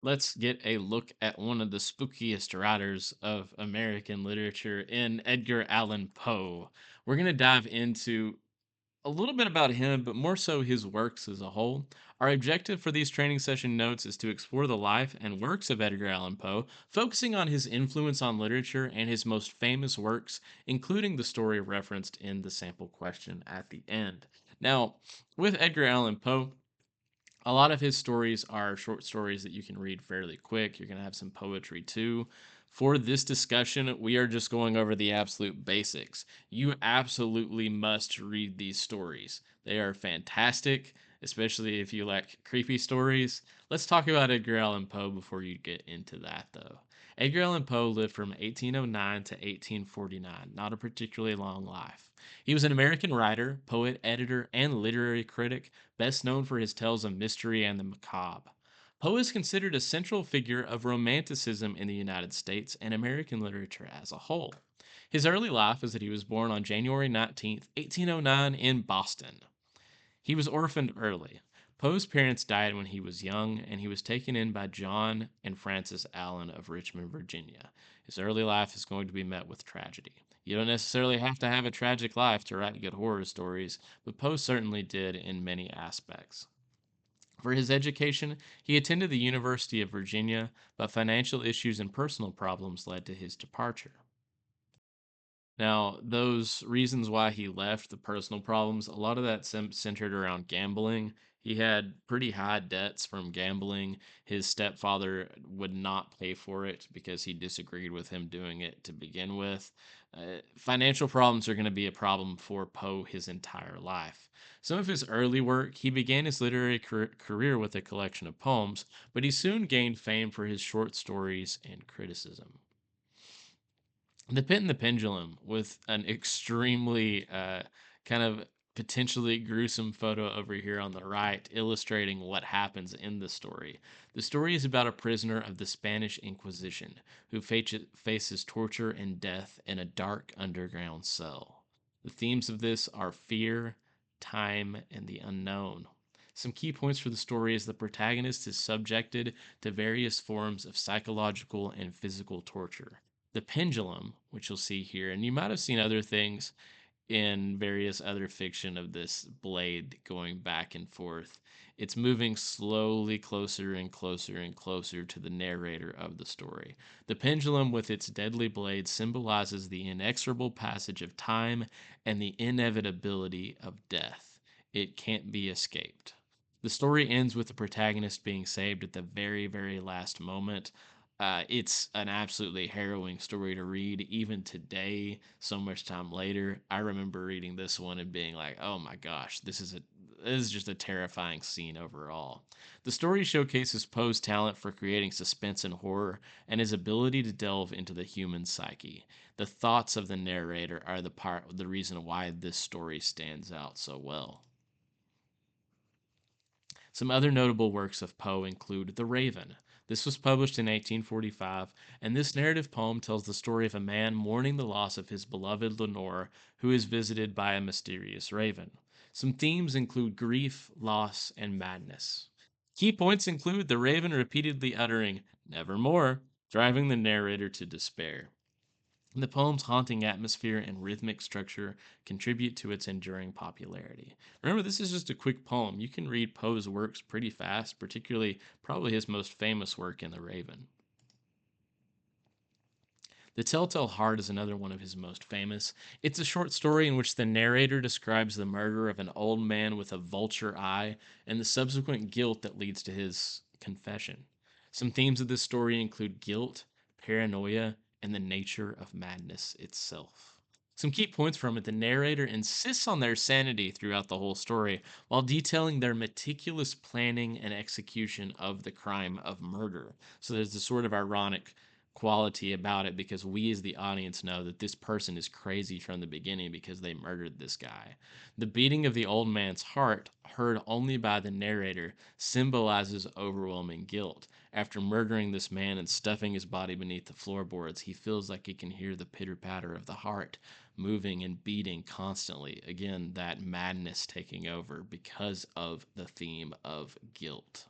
let's get a look at one of the spookiest writers of American literature in Edgar Allan Poe. We're going to dive into a little bit about him, but more so his works as a whole. Our objective for these training session notes is to explore the life and works of Edgar Allan Poe, focusing on his influence on literature and his most famous works, including the story referenced in the sample question at the end. Now, with Edgar Allan Poe, a lot of his stories are short stories that you can read fairly quick. You're going to have some poetry too. For this discussion, we are just going over the absolute basics. You absolutely must read these stories. They are fantastic, especially if you like creepy stories. Let's talk about Edgar Allan Poe before you get into that, though. Edgar Allan Poe lived from 1809 to 1849, not a particularly long life. He was an American writer, poet, editor, and literary critic, best known for his tales of mystery and the macabre. Poe is considered a central figure of Romanticism in the United States and American literature as a whole. His early life is that he was born on January 19th, 1809, in Boston. He was orphaned early. Poe's parents died when he was young, and he was taken in by John and Frances Allan of Richmond, Virginia. His early life is going to be met with tragedy. You don't necessarily have to have a tragic life to write good horror stories, but Poe certainly did in many aspects. For his education, he attended the University of Virginia, but financial issues and personal problems led to his departure. Now, those reasons why he left, the personal problems, a lot of that centered around gambling. He had pretty high debts from gambling. His stepfather would not pay for it because he disagreed with him doing it to begin with. Financial problems are going to be a problem for Poe his entire life. Some of his early work, he began his literary career with a collection of poems, but he soon gained fame for his short stories and criticism. The Pit and the Pendulum, with an extremely kind of potentially gruesome photo over here on the right, illustrating what happens in the story. The story is about a prisoner of the Spanish Inquisition who faces torture and death in a dark underground cell. The themes of this are fear, time, and the unknown. Some key points for the story is the protagonist is subjected to various forms of psychological and physical torture. The pendulum, which you'll see here, and you might have seen other things in various other fiction of this blade going back and forth. It's moving slowly closer and closer and closer to the narrator of the story. The pendulum, with its deadly blade, symbolizes the inexorable passage of time and the inevitability of death. It can't be escaped. The story ends with the protagonist being saved at the very, very last moment. It's an absolutely harrowing story to read, even today, so much time later. I remember reading this one and being like, "Oh my gosh, this is just a terrifying scene overall." The story showcases Poe's talent for creating suspense and horror, and his ability to delve into the human psyche. The thoughts of the narrator are the reason why this story stands out so well. Some other notable works of Poe include The Raven. This was published in 1845, and this narrative poem tells the story of a man mourning the loss of his beloved Lenore, who is visited by a mysterious raven. Some themes include grief, loss, and madness. Key points include the raven repeatedly uttering, "Nevermore," driving the narrator to despair. The poem's haunting atmosphere and rhythmic structure contribute to its enduring popularity. Remember, this is just a quick poem. You can read Poe's works pretty fast, particularly probably his most famous work in The Raven. The Telltale Heart is another one of his most famous. It's a short story in which the narrator describes the murder of an old man with a vulture eye and the subsequent guilt that leads to his confession. Some themes of this story include guilt, paranoia, and the nature of madness itself. Some key points from it: the narrator insists on their sanity throughout the whole story while detailing their meticulous planning and execution of the crime of murder. So there's this sort of ironic quality about it because we as the audience know that this person is crazy from the beginning because they murdered this guy. The beating of the old man's heart, heard only by the narrator, symbolizes overwhelming guilt. After murdering this man and stuffing his body beneath the floorboards, he feels like he can hear the pitter patter of the heart moving and beating constantly. Again, that madness taking over because of the theme of guilt.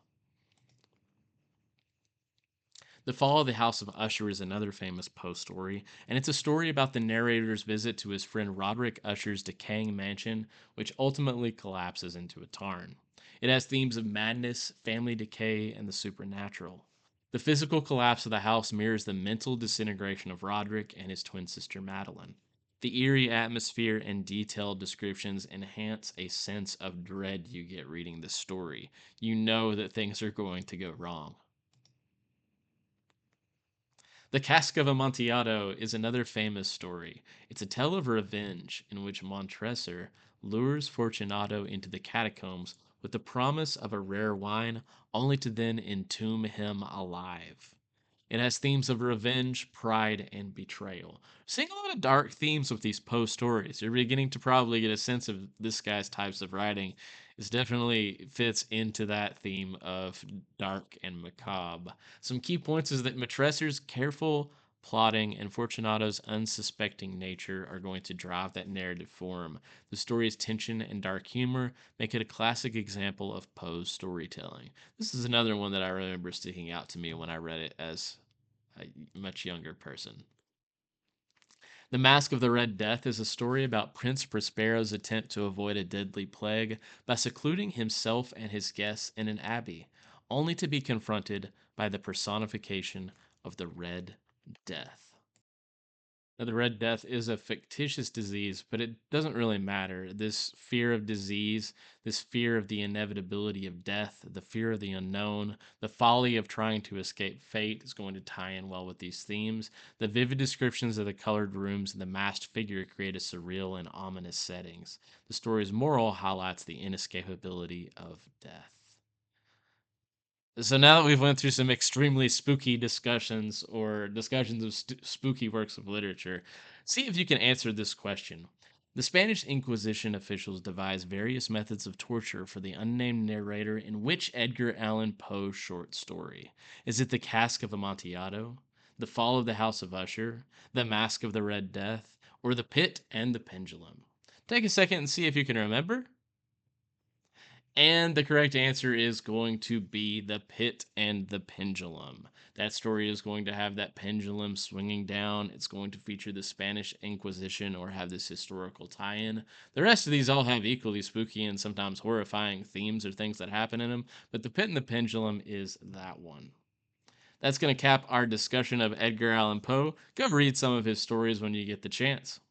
The Fall of the House of Usher is another famous Poe story, and it's a story about the narrator's visit to his friend Roderick Usher's decaying mansion, which ultimately collapses into a tarn. It has themes of madness, family decay, and the supernatural. The physical collapse of the house mirrors the mental disintegration of Roderick and his twin sister Madeline. The eerie atmosphere and detailed descriptions enhance a sense of dread you get reading this story. You know that things are going to go wrong. The Cask of Amontillado is another famous story. It's a tale of revenge in which Montresor lures Fortunato into the catacombs with the promise of a rare wine, only to then entomb him alive. It has themes of revenge, pride, and betrayal. Seeing a lot of dark themes with these Poe stories. You're beginning to probably get a sense of this guy's types of writing. It definitely fits into that theme of dark and macabre. Some key points is that Matresser's careful plotting and Fortunato's unsuspecting nature are going to drive that narrative form. The story's tension and dark humor make it a classic example of Poe's storytelling. This is another one that I remember sticking out to me when I read it as a much younger person. The Mask of the Red Death is a story about Prince Prospero's attempt to avoid a deadly plague by secluding himself and his guests in an abbey, only to be confronted by the personification of the Red Death. Now, the Red Death is a fictitious disease, but it doesn't really matter. This fear of disease, this fear of the inevitability of death, the fear of the unknown, the folly of trying to escape fate is going to tie in well with these themes. The vivid descriptions of the colored rooms and the masked figure create a surreal and ominous settings. The story's moral highlights the inescapability of death. So now that we've went through some extremely spooky discussions or discussions of spooky works of literature, see if you can answer this question. The Spanish Inquisition officials devised various methods of torture for the unnamed narrator in which Edgar Allan Poe short story? Is it The Cask of Amontillado, The Fall of the House of Usher, The Mask of the Red Death, or The Pit and the Pendulum? Take a second and see if you can remember. And the correct answer is going to be The Pit and the Pendulum. That story is going to have that pendulum swinging down. It's going to feature the Spanish Inquisition or have this historical tie in. The rest of these all have equally spooky and sometimes horrifying themes or things that happen in them, but The Pit and the Pendulum is that one. That's going to cap our discussion of Edgar Allan Poe. Go read some of his stories when you get the chance.